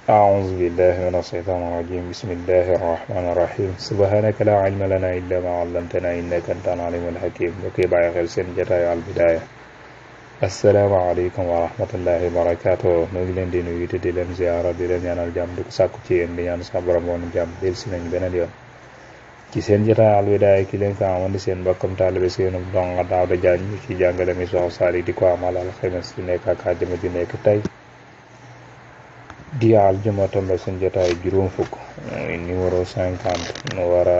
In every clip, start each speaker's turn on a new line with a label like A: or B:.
A: أعوذ بالله من الشيطان الرجيم بسم الله الرحمن الرحيم سبحانك لا علم لنا إلا ما علمتنا إنك أنت العليم الحكيم بكي باي خير سين جتاي البداية السلام عليكم ورحمة الله وبركاته نجلن دي نويت دي لن زيارة دي لن يانال جام دك ساكو تي ان دي يان سابرا مون جام ديل سي نñ benen yoon ci seen jotaay al widaaya ki leen ko amandi seen bokkam taalibe seen dong daaw da jaañ ci jàngale mi sox saali di ko amal al xemes ci nekk ak àjjuma di nekk tey di aljuma tombe seen jotaay juróom fukk numéro 50 nu wara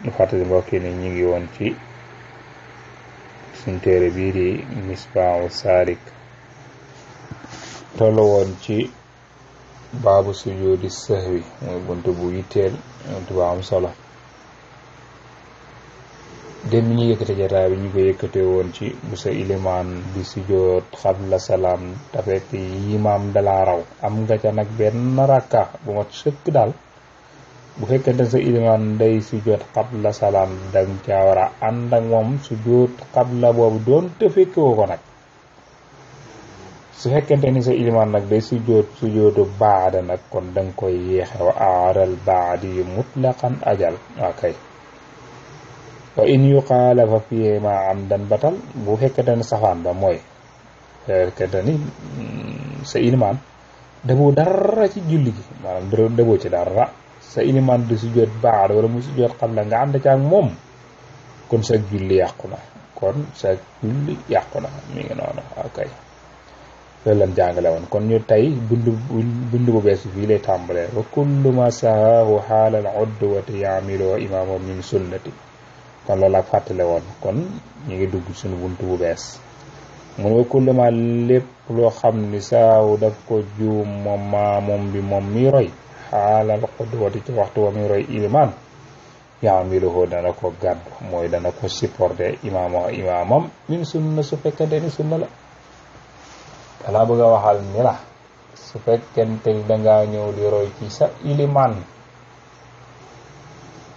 A: nu fàttali mbokk yi ne ñi ngi woon ci suñ téere bii di Misbaahu Saalik tollu woon ci baabu sujuudi sahwi mooy buntu bu yitteel buntu bu am solo dem ñu yëkkate jotaay bi ñu ko yëkkate woon ci bu sa ilimaan di sujjóot xabla salaam te fekk imaam dalaa raw am nga ca nag benn rakka bu mat sëkk daal bu fekkente sa ilimaan day sujjóot xabla salaam dang caa war a ànd ak moom sujjóot xabla boobu doon te fekkewoo ko nag su fekkente ni sa ilimaan nag day sujjóotu baada nag kon danga koy yeexe wa aaral baadi mutlaqan ajal akay wa in yuqaalafa fiihi ma amdan batal bu fekkente ni safaan ba mooy fekkente ni sa ilimaan defoo dara ci julli gi maanaam defoo ci dara sa ilimaan di sujjóot baada wala mu sujjóot xabla nga ànd ca ak moom kon sa julli yàqu na mi ngi noonu akay loolu lañ jàngale woon kon ñu tey bindu bu bees fii lay tàmbalee wa kullu ma sahahu xaalal udwati yaamiloo imaamo min sunnati kon loolu ak fàttale woon kon ñu ngi dugg suñu buntu bu bees mun wa kullu ma lépp loo xam ni saawu daf ko juum moom bi moom mi roy xaalal udwati ci waxtu wa mi roy ilimaan yaamiloo dana ko gàddu mooy dana ko supporter imaamam min sunna su fekkente ni sunna la dalaa bëgg a waxal ni la su fekkente ni dangaa ñëw di roy ci sa ilimaan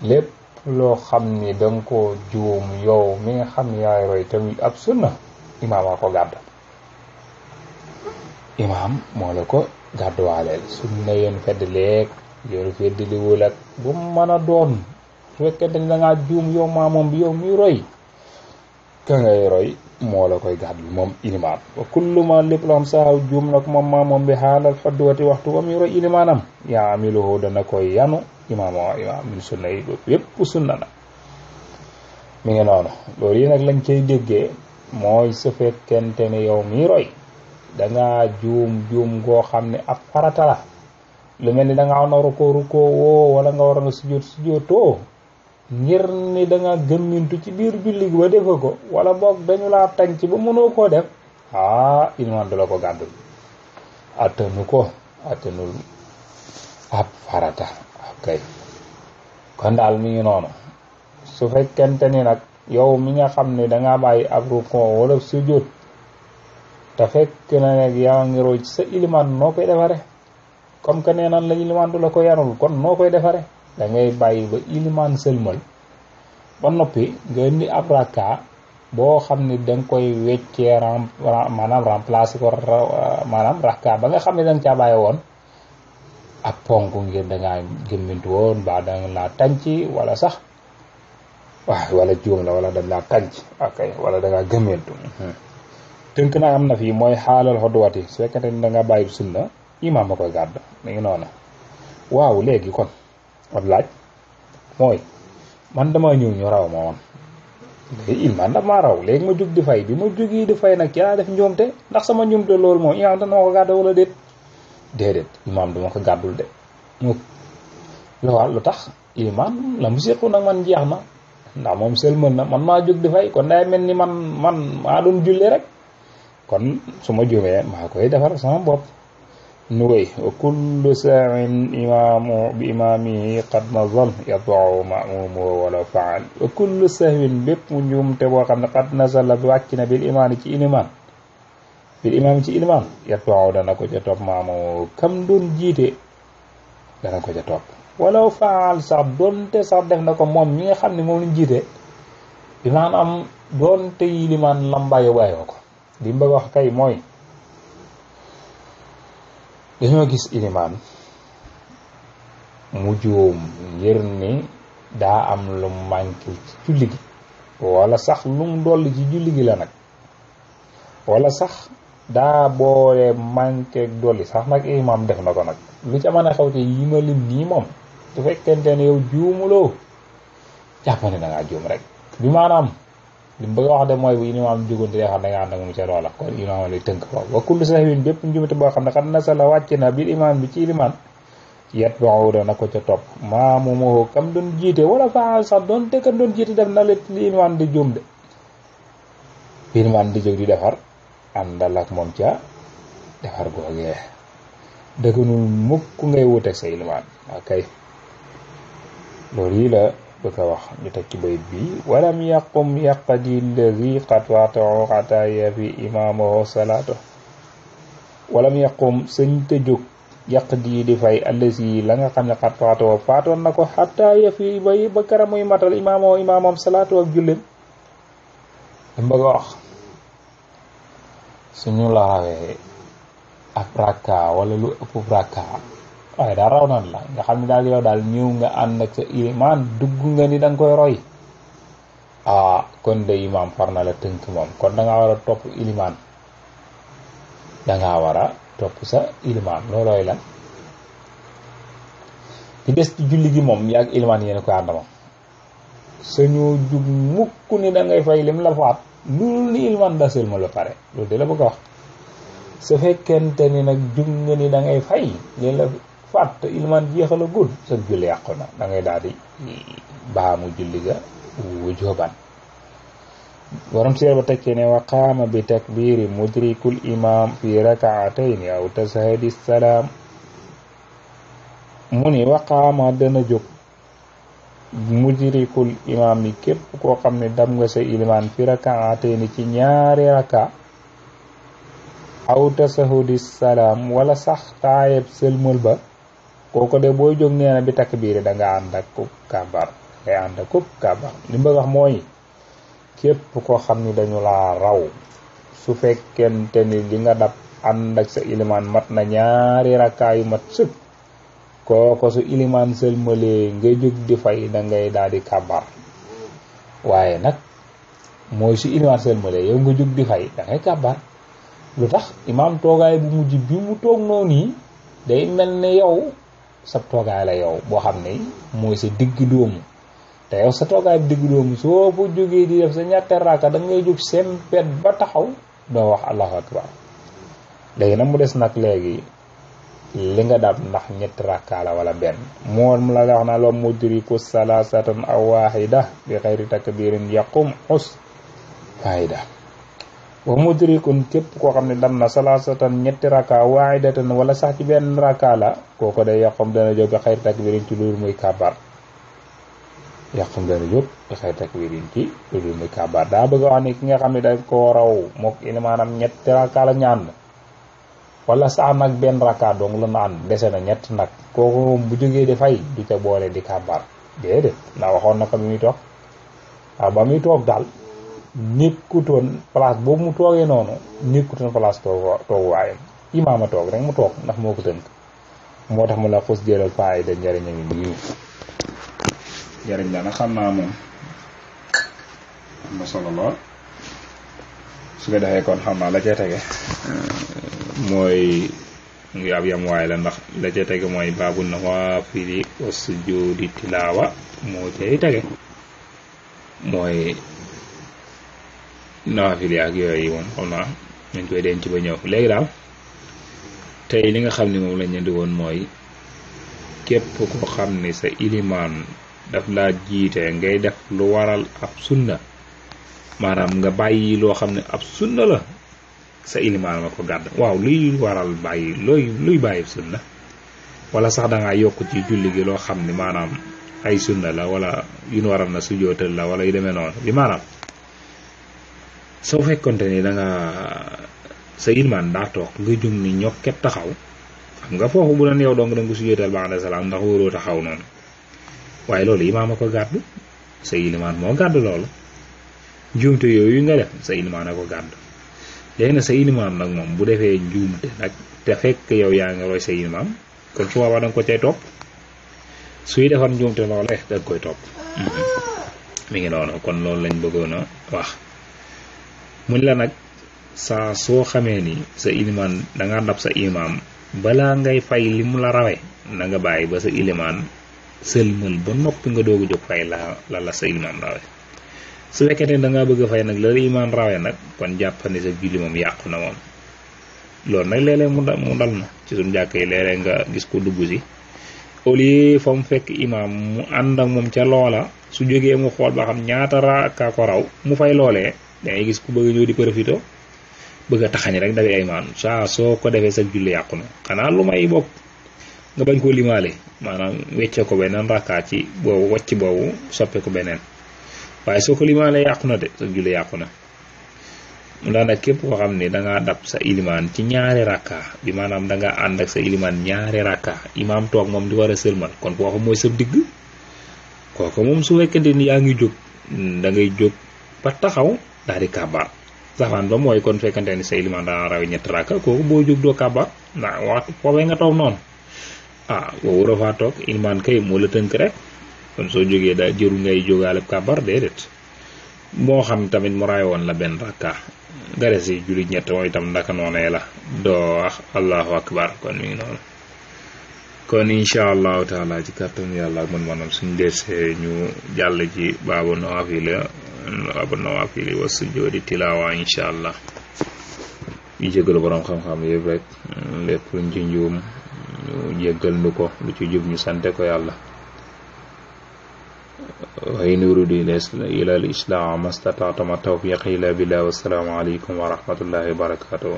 A: lépp loo xam ni danga ko juum yow mi nga xam yaay roy tamit ab sunna imaam a ko gàddu imaam moo la ko gàdduwaaleel sunna yéen fedd leeg yoonu fedd liwul ak bu mën a doon su fekkente ni dangaa juum yow maamoom bi yow mi roy ka ngay roy moo la koy gàddu moom ilimaan wa kullu ma lépp loo xam saxaw juum nag moom maamoom bi xaalal xodduwati waxtu ba muy roy ilimaanam yaa amiluhu dana koy yanu imaam min sunna yi yépp sunna na mi ngi noonu loolu yi nag lañ cay déggee mooy su fekkente ne yow mi roy dangaa juum goo xam ne ab farata la lu mel ni dangaa war a rukkoo woo wala nga war a sujjóotoo ngir ni danga gëmmintu ci biir julli gi ba defa ko wala boog dañu laa tànc ba mënoo koo def ilimaan du la ko gàddul attanul ab farata okay kon daal mi ngi noonu su fekkente ni nag yow mi nga xam ne danga bàyyi ab rukkoo wala sujjóot te fekk na nag yaa ngi roy ci sa ilimaan noo koy defare comme que nee nan la ilimaan du la ko yanul kon noo koy defare da ngay bàyyi ba ilimaan sëlmal ba noppi nga indi ab rakka boo xam ne danga koy weccee maanaam remplacer ko maanaam rakka ba nga xam ne danga caa bàyyi woon ab ponk ngir dangaa gëmmintu woon ba danga laa tànc wala sax wala juum la wala dañ laa tànc okay wala dangaa gëmmintu tënk na am na fii mooy xaalal xodduwati su fekkente ni danga bàyyi sunna imaam a koy gàdd mi ngi noonu waaw léegi kon ab laaj mooy man dama ñëw ñu raw ma woon léegi ilimaan dama raw léegi ma jóg di fay bi ma jógee di fay nag ci laa def njuumte ndax sama njuumte loolu moom imaam dana ma ko gàddu wala déedéet imaam dama ko gàddul de lu tax ilimaan la mu séqu nag man jeex na ndax moom sel mën na man maa jóg di fay kon day mel ni man maa doon julli rek kon su ma juumee maa koy defar sama bopp nu wéy wa kullu sa'in imaamu bi imaamihi qad nazal yatba'u ma'muumuhu wala faal wa kullu sahwin bépp mu njuumte boo xam ne qad nazala bi wàcc na bil imaam ci ilimaan yatba'u dana ko ca topp ma'muumuhu kam doon jiite dana ko ca topp wala faal sax doonte sax def na ko moom mi nga xam ne moom lañ jiite bi maanaam doonte ilimaan lam bàyyoo ko li mu bëgg wax kay mooy dañoo gis ilimaan mu juum ngir ni daa am lu manqué ci julli gi wala sax lu mu dolli ci julli gi la nag wala sax daa boole manqué ak dolli sax nag imaam def na ko nag lu ca mën a xew te yi ma lim nii moom su fekkente ne yow juumuloo jàpp ne da ngaa juum rek bi maanaam li mu bëgg a wax de mooy bu imaam jugoon di xam da nga ànd ak moom ca loola kon imaam lay tënk foofu wa kullu sahwin bépp njumte boo xam ne xat nasala wàcc na bil imaam bi ci ilimaan yet boo dana ko ca topp maamu moo kam doon jiite wala faal sax doon te kam doon jiite def na li ilimaan di juum de ilimaan di jóg di defar àndal ak moom ca defar googee dëgganul mukk ngay wuteeg sa ilimaan akay loolu yi la bëgg a wax ñu teg ci bayit bi walam yaqum yaqdi allazi qad waqa'u hatta yafi imaamahu salaatu walam yaqum sëñ te jóg yaqdi di fay allazi la nga xam ne qad waqa'u faatoon na ko hatta yafi bay ba kara muy matal imaamam salaatu ak jullem li bëgg a wax suñu la rawee ab rakka wala lu ëpp rakka waaye daal raw nan la nga xam ne daal yow daal ñëw nga ànd ak sa ilimaan dugg nga ni da nga koy roy kon de imaam far na la tënk moom kon da ngaa war a topp ilimaan da ngaa war a topp sa ilimaan loolooy lan di des ci julli gi moom yaa ak ilimaan yéen koy ànd moom sañoo jug mukk ni da ngay fay lim la faat loolu ni ilimaan da sël ma la pare loolu de la bëgg a wax su fekkente ni nag jug nga ni da ngay fay li la faat ilimaan jeexal a gudd sa julli yàqu na da ngay daal di baamu julli ga wujuban borom seer ba tekkee ne wa qaama bi takbiri mudrikul imam fi rakaatayni aw tashahudi salaam mu ni wa qaama dana jóg mudrikul imam yi képp koo xam ne dam nga sa ilimaan fi rakaatayni ci ñaari raka aw tashahudi salaam wala sax taayeb sëlmal ba kooko de booy jóg nee na bi takbiiri da nga ànd ak kub kabar ngay ànd ak kub kabar li mu bëgg wax mooy képp koo xam ni dañu laa raw su fekkente ni li nga dab ànd ak sa ilimaan mat na ñaari rakkaa yu mat sëkk kooko su ilimaan sëlmalee nga jóg di fay da ngay daal di kabar waaye nag mooy su ilimaan sëlmalee yow nga jóg di fay da ngay kabar lu tax imaam toogaay bu mujj bi mu toog noonu yi day mel ne yow sa toogaay la yow boo xam ne mooy sa digg dóomu te yow sa toogaay bi digg dóomu soo fa jógee di def sa ñetteel raaka da ngay jóg sempet ba taxaw doo wax allahu akbar léegi nag mu des nag léegi li nga dab ndax ñetti raaka la wala benn moom la wax na loo mudriku salasatan aw wahida bi xayri takbirin yaqum xus wahida wa mudrikun képp koo xam ne dam na salasatan ñetti raka waahidatan wala sax ci benn raka la kooko day yàqum dana jóg bi xayri takbirin ci loolu muy kabar yàqum dana jóg bi xayri takbirin ci loolu muy kabar daa bëgg a wax ne ki nga xam ne dañ koo raw mook ilimaanam ñetti raka la ñaan wala sax nag benn raka dong la naan dese na ñett nag kooku moom bu jógee di fay du ca boole di kabar déedéet ndax waxoon na ko bi muy toog waaw ba muy toog daal nekkutoon place boobu mu toogee noonu nekkutoon place toogu waayam imaama toog rek mu toog ndax moo ko tënk moo tax mu la xus jëlal faayda njëriñam yi nii njëriñ la nag xam naa moom am na solo lool su ko defee kon xam naa la cay tege mooy ngi ab yam waay la ndax la cay tege mooy baabu nawaafili wa sujuudi tilaawa moo cay tege mooy nawaafil ak yooyu moom xam naa nañ koy denc ba ñëw léegi daal tey li nga xam ne moom lañ leen di woon mooy képp koo xam ne sa ilimaan daf laa jiite ngay def lu waral ab sunna maanaam nga bàyyi loo xam ne ab sunna la sa ilimaan nga ko gàdd waaw luy waral bàyyi luy bàyyi sunna wala sax dangaa yokk ci julli gi loo xam ne maanaam ay sunna la wala yu nu waral na sujootal la wala yu demee noonu bi maanaam soo fekkonte ni da nga sa ilimaan daa toog nga jóg ni ñokket taxaw xam nga foofu bu doon yow dong da nga ko sujootal ba'da salaam ndax wóoroo taxaw noonu waaye loolu imaam a ko gàddu sa ilimaan moo gàddu loolu njuumte yooyu nga def sa ilimaan a ko gàddu léegi nag sa ilimaan nag moom bu defee njuumte nag te fekk yow yaa ngi roy sa imaam kon su boobaa da nga ko cay topp suy defar njuumte loole da nga koy topp mi ngi noonu kon loolu lañ bëggoon a wax muñ la nag saa soo xamee ni sa ilimaan danga dab sa imaam balaa ngay fay li mu la rawe na nga bàyyi ba sa ilimaan sëlmal ba noppi nga doogu jóg fay la sa ilimaan rawe su fekkee ne da ngaa bëgg a fay nag la imaan rawe nag kon jàppandi sa julli moom yàqu na moom loolu nag léeg-léeg mu dal na ci suñu jàkk yi léeg-léeg nga gis ko dugg si au lieu fa mu fekk imaam mu ànd ak moom ca loola su jógee mu xool ba xam ñaata raaka ko raw mu fay loolee dangay gis ku bëgg ñëw di profité bëgg a taxañ rek dafay ay maan saa soo ko defee sa julli yàqu na xanaa lu may bokk nga bañ koo limaale maanaam wecce ko beneen rakkaa ci boobu wàcc boobu soppe ko beneen waaye soo ko limaalee yàqu na de sa julli yàqu na mu daan nag képp koo xam ne dangaa dab sa ilimaan ci ñaari rakka bi maanaam dangaa ànd ak sa ilimaan ñaari rakka imaam toog moom di war a sëlmal kon kooku mooy sa digg kooku moom su fekkente ni yaa ngi jóg da ngay jóg ba taxaw daal di kàbbaar safaan ba mooy kon fekkante ni sa ilimaan dana raw ñetti rakka kooku boo jóg doo kàbbaar ndax waxtu foofee nga toog noonu boo war a faa toog ilimaan kay moo la tënk rek kon soo jógee da jëru ngay jógaale kàbbaar déedéet moo xam tamit mu raay woon la benn rakka gare si julli ñett mooy itam ndaka noonee la doo wax allahu akbar kon mi ngi noonu kon insha allahu taala ci kàttan yàlla ak man maanaam suñ desee ñu jàll ci baabu nawaafili wa sujjoodi tilaawa insha allah yi jégalu borom xam-xam yëpp rek lépp luñ ci njuum ñu jéggal nu ko lu ci jub ñu sante ko yàlla wa in uriidu illa al-islaaha ma stata'tu ma tawfiiqi illa billah wa salaamu alaykum wa rahmatullahi wa barakatuh